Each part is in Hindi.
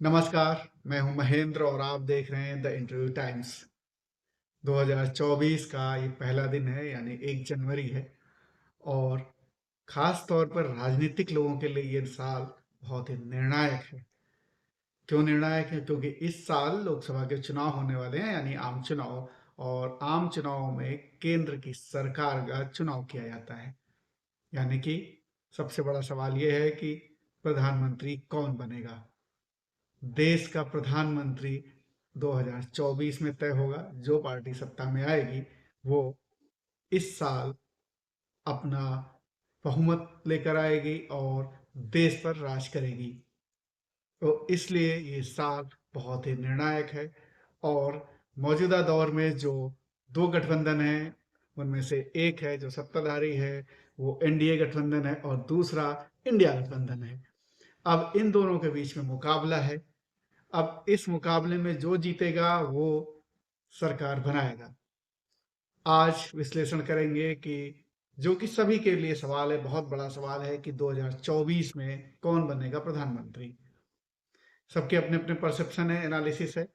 नमस्कार, मैं हूं महेंद्र और आप देख रहे हैं द इंटरव्यू टाइम्स। 2024 का ये पहला दिन है यानी 1 जनवरी है और खास तौर पर राजनीतिक लोगों के लिए ये साल बहुत ही निर्णायक है। क्यों निर्णायक है? क्योंकि इस साल लोकसभा के चुनाव होने वाले हैं यानी आम चुनाव। और आम चुनाव में केंद्र की सरकार का चुनाव किया जाता है। यानी कि सबसे बड़ा सवाल ये है कि प्रधानमंत्री कौन बनेगा। देश का प्रधानमंत्री 2024 में तय होगा। जो पार्टी सत्ता में आएगी वो इस साल अपना बहुमत लेकर आएगी और देश पर राज करेगी। तो इसलिए ये साल बहुत ही निर्णायक है। और मौजूदा दौर में जो दो गठबंधन हैं उनमें से एक है जो सत्ताधारी है, वो एनडीए गठबंधन है, और दूसरा इंडिया गठबंधन है। अब इन दोनों के बीच में मुकाबला है। अब इस मुकाबले में जो जीतेगा वो सरकार बनाएगा। आज विश्लेषण करेंगे कि जो कि सभी के लिए सवाल है, बहुत बड़ा सवाल है कि 2024 में कौन बनेगा प्रधानमंत्री। सबके अपने अपने परसेप्शन है, एनालिसिस है।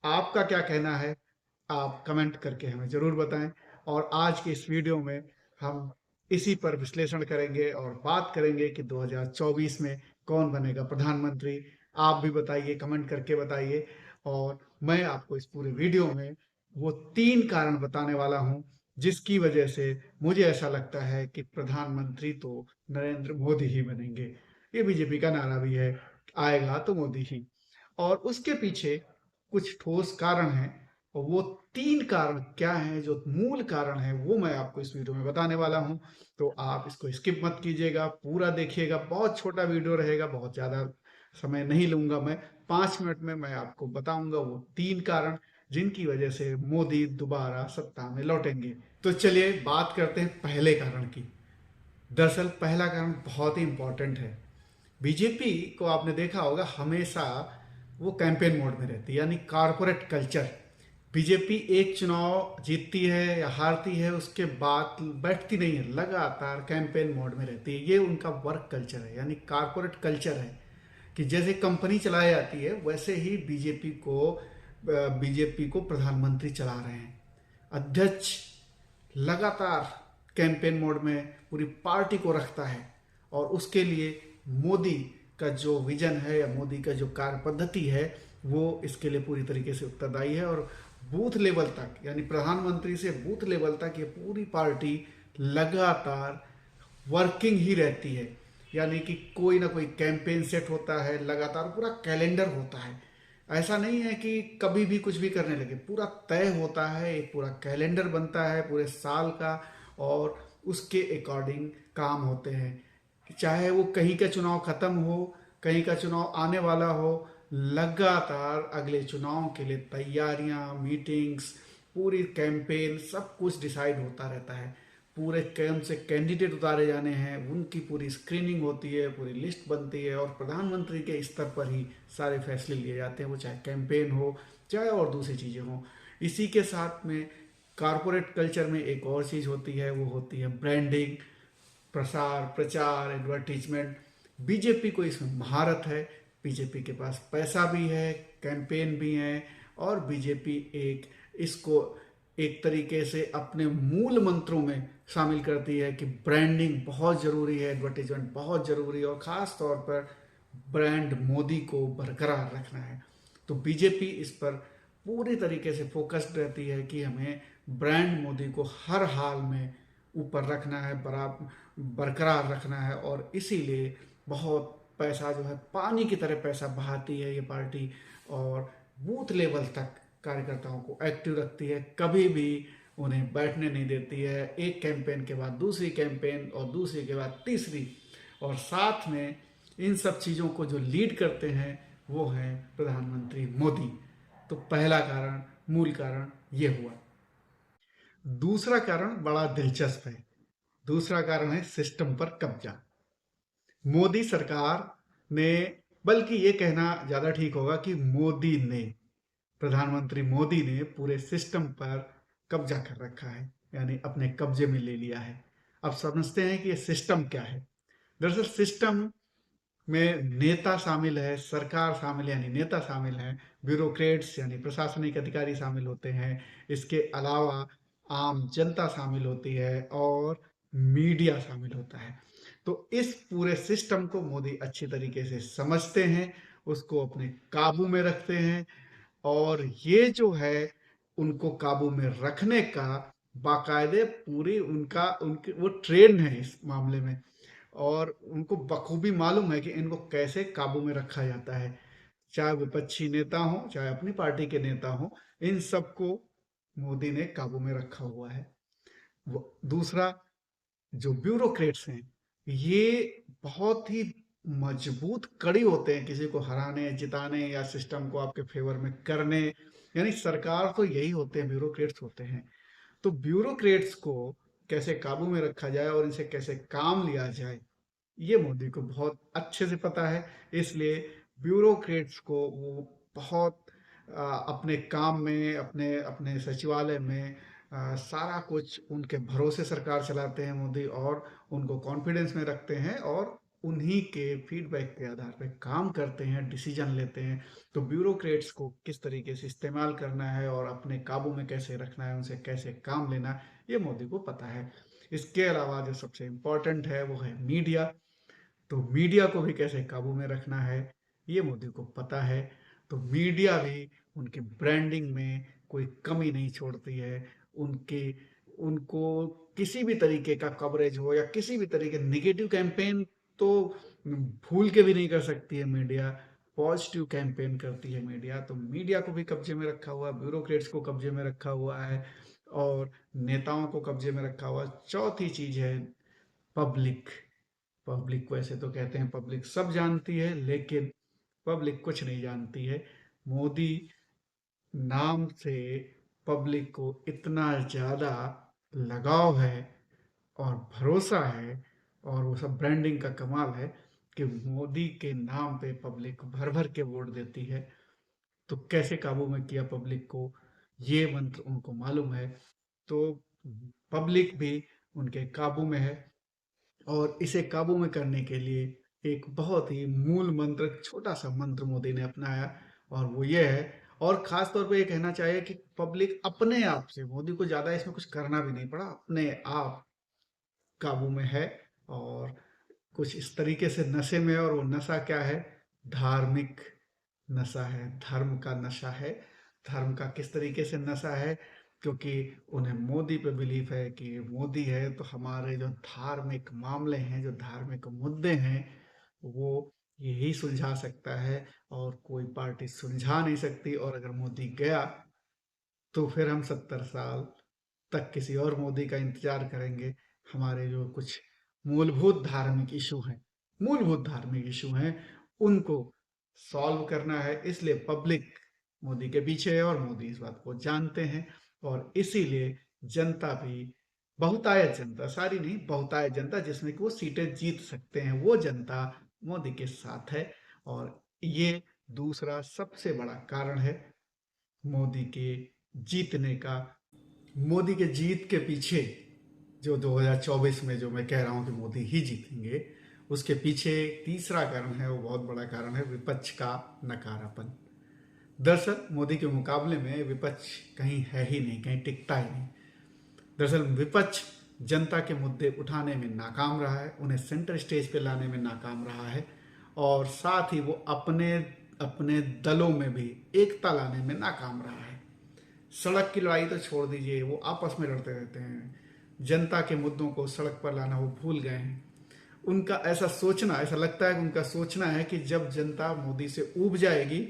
आपका क्या कहना है आप कमेंट करके हमें जरूर बताएं। और आज की इस वीडियो में हम इसी पर विश्लेषण करेंगे और बात करेंगे कि 2024 में कौन बनेगा प्रधानमंत्री। आप भी बताइए, कमेंट करके बताइए। और मैं आपको इस पूरे वीडियो में वो 3 कारण बताने वाला हूं जिसकी वजह से मुझे ऐसा लगता है कि प्रधानमंत्री तो नरेंद्र मोदी ही बनेंगे। ये बीजेपी का नारा भी है, आएगा तो मोदी ही। और उसके पीछे कुछ ठोस कारण हैं। और वो 3 कारण क्या हैं, जो मूल कारण है, वो मैं आपको इस वीडियो में बताने वाला हूं। तो आप इसको स्किप मत कीजिएगा, पूरा देखिएगा। बहुत छोटा वीडियो रहेगा, बहुत ज्यादा समय नहीं लूंगा मैं। 5 मिनट में मैं आपको बताऊंगा वो 3 कारण जिनकी वजह से मोदी दोबारा सत्ता में लौटेंगे। तो चलिए बात करते हैं पहले कारण की। दरअसल पहला कारण बहुत ही इंपॉर्टेंट है। बीजेपी को आपने देखा होगा, हमेशा वो कैंपेन मोड में रहती है, यानी कारपोरेट कल्चर। बीजेपी एक चुनाव जीतती है या हारती है उसके बाद बैठती नहीं है, लगातार कैंपेन मोड में रहती है। ये उनका वर्क कल्चर है, यानी कारपोरेट कल्चर है कि जैसे कंपनी चलाई जाती है वैसे ही बीजेपी को प्रधानमंत्री चला रहे हैं। अध्यक्ष लगातार कैंपेन मोड में पूरी पार्टी को रखता है। और उसके लिए मोदी का जो विजन है या मोदी का जो कार्य पद्धति है वो इसके लिए पूरी तरीके से उत्तरदायी है। और बूथ लेवल तक, यानी प्रधानमंत्री से बूथ लेवल तक ये पूरी पार्टी लगातार वर्किंग ही रहती है। यानी कि कोई ना कोई कैंपेन सेट होता है, लगातार पूरा कैलेंडर होता है। ऐसा नहीं है कि कभी भी कुछ भी करने लगे, पूरा तय होता है, एक पूरा कैलेंडर बनता है पूरे साल का। और उसके अकॉर्डिंग काम होते हैं। चाहे वो कहीं का चुनाव खत्म हो, कहीं का चुनाव आने वाला हो, लगातार अगले चुनाव के लिए तैयारियां, मीटिंग्स, पूरी कैंपेन, सब कुछ डिसाइड होता रहता है। पूरे कौन से कैंडिडेट उतारे जाने हैं उनकी पूरी स्क्रीनिंग होती है, पूरी लिस्ट बनती है। और प्रधानमंत्री के स्तर पर ही सारे फैसले लिए जाते हैं, वो चाहे कैंपेन हो चाहे और दूसरी चीज़ें हों। इसी के साथ में कारपोरेट कल्चर में एक और चीज़ होती है, वो होती है ब्रांडिंग, प्रसार प्रचार, एडवर्टीजमेंट। बीजेपी को इसमें महारत है। बीजेपी के पास पैसा भी है, कैंपेन भी है। और बीजेपी इसको एक तरीके से अपने मूल मंत्रों में शामिल करती है कि ब्रांडिंग बहुत ज़रूरी है, एडवर्टीजमेंट बहुत ज़रूरी है, और ख़ास तौर पर ब्रांड मोदी को बरकरार रखना है। तो बीजेपी इस पर पूरी तरीके से फोकस्ड रहती है कि हमें ब्रांड मोदी को हर हाल में ऊपर रखना है, बरकरार रखना है। और इसीलिए बहुत पैसा जो है, पानी की तरह पैसा बहाती है ये पार्टी। और बूथ लेवल तक कार्यकर्ताओं को एक्टिव रखती है, कभी भी उन्हें बैठने नहीं देती है। एक कैंपेन के बाद दूसरी कैंपेन और दूसरी के बाद तीसरी। और साथ में इन सब चीज़ों को जो लीड करते हैं वो हैं प्रधानमंत्री मोदी। तो पहला कारण, मूल कारण ये हुआ। दूसरा कारण बड़ा दिलचस्प है। दूसरा कारण है सिस्टम पर कब्जा। मोदी सरकार ने, बल्कि ये कहना ज्यादा ठीक होगा कि मोदी ने, प्रधानमंत्री मोदी ने पूरे सिस्टम पर कब्जा कर रखा है, यानी अपने कब्जे में ले लिया है। अब समझते हैं कि ये सिस्टम क्या है। दरअसल सिस्टम में नेता शामिल है, सरकार शामिल है यानी नेता शामिल हैं, ब्यूरोक्रेट्स यानी प्रशासनिक अधिकारी शामिल होते हैं, इसके अलावा आम जनता शामिल होती है और मीडिया शामिल होता है। तो इस पूरे सिस्टम को मोदी अच्छी तरीके से समझते हैं, उसको अपने काबू में रखते हैं और ये जो है उनको काबू में रखने का बाकायदे पूरी उनका उनके वो ट्रेन है इस मामले में और उनको बखूबी मालूम है कि इनको कैसे काबू में रखा जाता है, चाहे विपक्षी नेता हो चाहे अपनी पार्टी के नेता हो, इन सबको मोदी ने काबू में रखा हुआ है। दूसरा, जो ब्यूरोक्रेट्स हैं ये बहुत ही मजबूत कड़ी होते हैं किसी को हराने जिताने या सिस्टम को आपके फेवर में करने, यानी सरकार तो यही होते हैं, ब्यूरोक्रेट्स होते हैं। तो ब्यूरोक्रेट्स को कैसे काबू में रखा जाए और इनसे कैसे काम लिया जाए, ये मोदी को बहुत अच्छे से पता है। इसलिए ब्यूरोक्रेट्स को वो बहुत अपने काम में अपने अपने सचिवालय में सारा कुछ उनके भरोसे सरकार चलाते हैं मोदी और उनको कॉन्फिडेंस में रखते हैं और उन्हीं के फीडबैक के आधार पे काम करते हैं, डिसीजन लेते हैं। तो ब्यूरोक्रेट्स को किस तरीके से इस्तेमाल करना है और अपने काबू में कैसे रखना है, उनसे कैसे काम लेना है, ये मोदी को पता है। इसके अलावा जो सबसे इम्पोर्टेंट है वो है मीडिया। तो मीडिया को भी कैसे काबू में रखना है ये मोदी को पता है। तो मीडिया भी उनकी ब्रांडिंग में कोई कमी नहीं छोड़ती है। उनके उनको किसी भी तरीके का कवरेज हो या किसी भी तरीके निगेटिव कैंपेन तो भूल के भी नहीं कर सकती है मीडिया, पॉजिटिव कैंपेन करती है मीडिया। तो मीडिया को भी कब्जे में रखा हुआ है, ब्यूरोक्रेट्स को कब्जे में रखा हुआ है और नेताओं को कब्जे में रखा हुआ है। चौथी चीज है पब्लिक। पब्लिक वैसे तो कहते हैं पब्लिक सब जानती है, लेकिन पब्लिक कुछ नहीं जानती है। मोदी नाम से पब्लिक को इतना ज़्यादा लगाव है और भरोसा है और वो सब ब्रांडिंग का कमाल है कि मोदी के नाम पे पब्लिक भर भर के वोट देती है। तो कैसे काबू में किया पब्लिक को, ये मंत्र उनको मालूम है। तो पब्लिक भी उनके काबू में है और इसे काबू में करने के लिए एक बहुत ही मूल मंत्र, एक छोटा सा मंत्र मोदी ने अपनाया और वो ये है। और खास तौर पे ये कहना चाहिए कि पब्लिक अपने आप से, मोदी को ज्यादा इसमें कुछ करना भी नहीं पड़ा, अपने आप काबू में है और कुछ इस तरीके से नशे में है। और वो नशा क्या है? धार्मिक नशा है, धर्म का नशा है। धर्म का किस तरीके से नशा है? क्योंकि उन्हें मोदी पे बिलीफ है कि मोदी है तो हमारे जो धार्मिक मामले हैं, जो धार्मिक मुद्दे हैं, वो यही सुलझा सकता है और कोई पार्टी सुलझा नहीं सकती। और अगर मोदी गया तो फिर हम 70 साल तक किसी और मोदी का इंतजार करेंगे। हमारे जो कुछ मूलभूत धार्मिक इशू हैं, मूलभूत धार्मिक इशू हैं, उनको सॉल्व करना है। इसलिए पब्लिक मोदी के पीछे है और मोदी इस बात को जानते हैं और इसीलिए जनता भी, बहुतायत जनता, सारी नहीं, बहुतायत जनता जिसमें कि वो सीटें जीत सकते हैं, वो जनता मोदी के साथ है। और ये दूसरा सबसे बड़ा कारण है मोदी के जीतने का। मोदी के जीत के पीछे जो 2024 में जो मैं कह रहा हूं कि मोदी ही जीतेंगे, उसके पीछे तीसरा कारण है, वो बहुत बड़ा कारण है, विपक्ष का नकारापन। दरअसल मोदी के मुकाबले में विपक्ष कहीं है ही नहीं, कहीं टिकता ही नहीं। दरअसल विपक्ष जनता के मुद्दे उठाने में नाकाम रहा है, उन्हें सेंटर स्टेज पे लाने में नाकाम रहा है और साथ ही वो अपने अपने दलों में भी एकता लाने में नाकाम रहा है। सड़क की लड़ाई तो छोड़ दीजिए, वो आपस में लड़ते रहते हैं। जनता के मुद्दों को सड़क पर लाना वो भूल गए हैं। उनका ऐसा सोचना, ऐसा लगता है कि उनका सोचना है कि जब जनता मोदी से ऊब जाएगी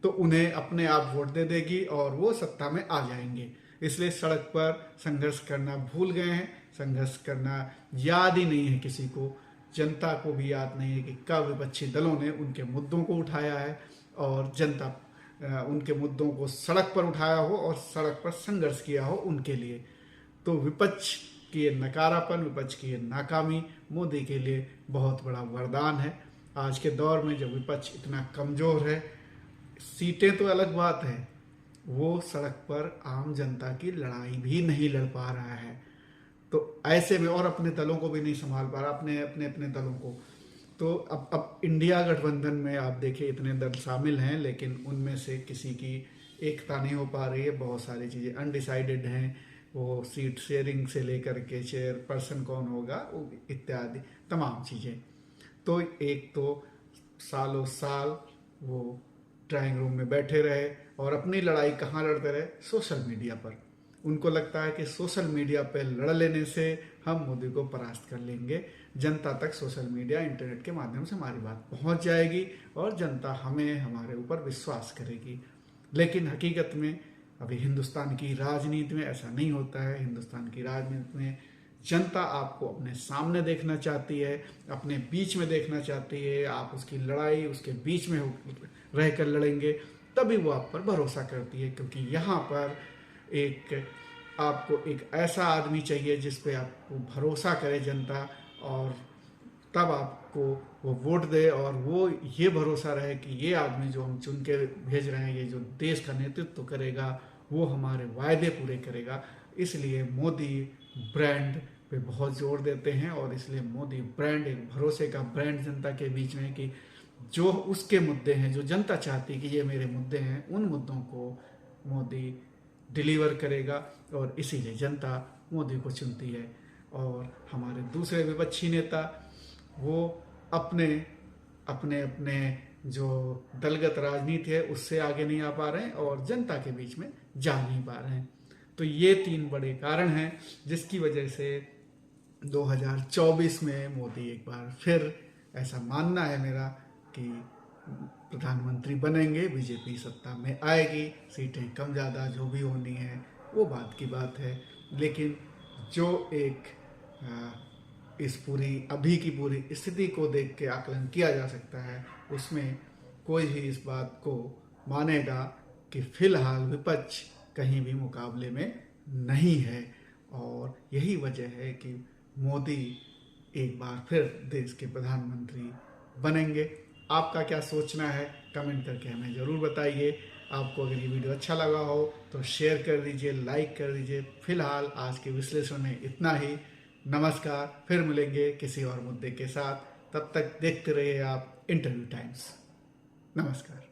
तो उन्हें अपने आप वोट दे देगी और वो सत्ता में आ जाएंगे। इसलिए सड़क पर संघर्ष करना भूल गए हैं। संघर्ष करना याद ही नहीं है किसी को। जनता को भी याद नहीं है कि कब विपक्षी दलों ने उनके मुद्दों को उठाया है और जनता उनके मुद्दों को सड़क पर उठाया हो और सड़क पर संघर्ष किया हो उनके लिए। तो विपक्ष की ये नकारापन, विपक्ष की ये नाकामी मोदी के लिए बहुत बड़ा वरदान है। आज के दौर में जब विपक्ष इतना कमजोर है, सीटें तो अलग बात है, वो सड़क पर आम जनता की लड़ाई भी नहीं लड़ पा रहा है। तो ऐसे में और अपने दलों को भी नहीं संभाल पा रहा, अपने अपने अपने दलों को। तो अब इंडिया गठबंधन में आप देखिए इतने दल शामिल हैं, लेकिन उनमें से किसी की एकता नहीं हो पा रही है। बहुत सारी चीज़ें अनडिसाइडेड हैं, वो सीट शेयरिंग से लेकर के चेयर पर्सन कौन होगा इत्यादि तमाम चीज़ें। तो एक तो सालों साल वो ड्राइंग रूम में बैठे रहे और अपनी लड़ाई कहाँ लड़ते रहे, सोशल मीडिया पर। उनको लगता है कि सोशल मीडिया पर लड़ लेने से हम मोदी को परास्त कर लेंगे, जनता तक सोशल मीडिया इंटरनेट के माध्यम से हमारी बात पहुंच जाएगी और जनता हमें हमारे ऊपर विश्वास करेगी। लेकिन हकीकत में अभी हिंदुस्तान की राजनीति में ऐसा नहीं होता है। हिंदुस्तान की राजनीति में जनता आपको अपने सामने देखना चाहती है, अपने बीच में देखना चाहती है। आप उसकी लड़ाई उसके बीच में रहकर लड़ेंगे तभी वो आप पर भरोसा करती है, क्योंकि यहाँ पर आपको एक ऐसा आदमी चाहिए जिस पे आपको भरोसा करे जनता, और तब आपको वो वोट दे और वो ये भरोसा रहे कि ये आदमी जो हम चुन के भेज रहे हैं, ये जो देश का नेतृत्व करेगा, वो हमारे वायदे पूरे करेगा। इसलिए मोदी ब्रांड पे बहुत जोर देते हैं, और इसलिए मोदी ब्रांड एक भरोसे का ब्रांड जनता के बीच में, कि जो उसके मुद्दे हैं, जो जनता चाहती है कि ये मेरे मुद्दे हैं, उन मुद्दों को मोदी डिलीवर करेगा, और इसीलिए जनता मोदी को चुनती है। और हमारे दूसरे विपक्षी नेता वो अपने अपने अपने जो दलगत राजनीति है उससे आगे नहीं आ पा रहे हैं और जनता के बीच में जा नहीं पा रहे हैं। तो ये तीन बड़े कारण हैं जिसकी वजह से 2024 में मोदी एक बार फिर, ऐसा मानना है मेरा, कि प्रधानमंत्री बनेंगे, बीजेपी सत्ता में आएगी। सीटें कम ज़्यादा जो भी होनी है वो बात की बात है, लेकिन जो एक इस पूरी अभी की पूरी स्थिति को देख के आकलन किया जा सकता है, उसमें कोई ही इस बात को मानेगा कि फिलहाल विपक्ष कहीं भी मुकाबले में नहीं है। और यही वजह है कि मोदी एक बार फिर देश के प्रधानमंत्री बनेंगे। आपका क्या सोचना है, कमेंट करके हमें ज़रूर बताइए। आपको अगर ये वीडियो अच्छा लगा हो तो शेयर कर दीजिए, लाइक कर दीजिए। फिलहाल आज के विश्लेषण में इतना ही। नमस्कार, फिर मिलेंगे किसी और मुद्दे के साथ। तब तक देखते रहिए आप इंटरव्यू टाइम्स। नमस्कार।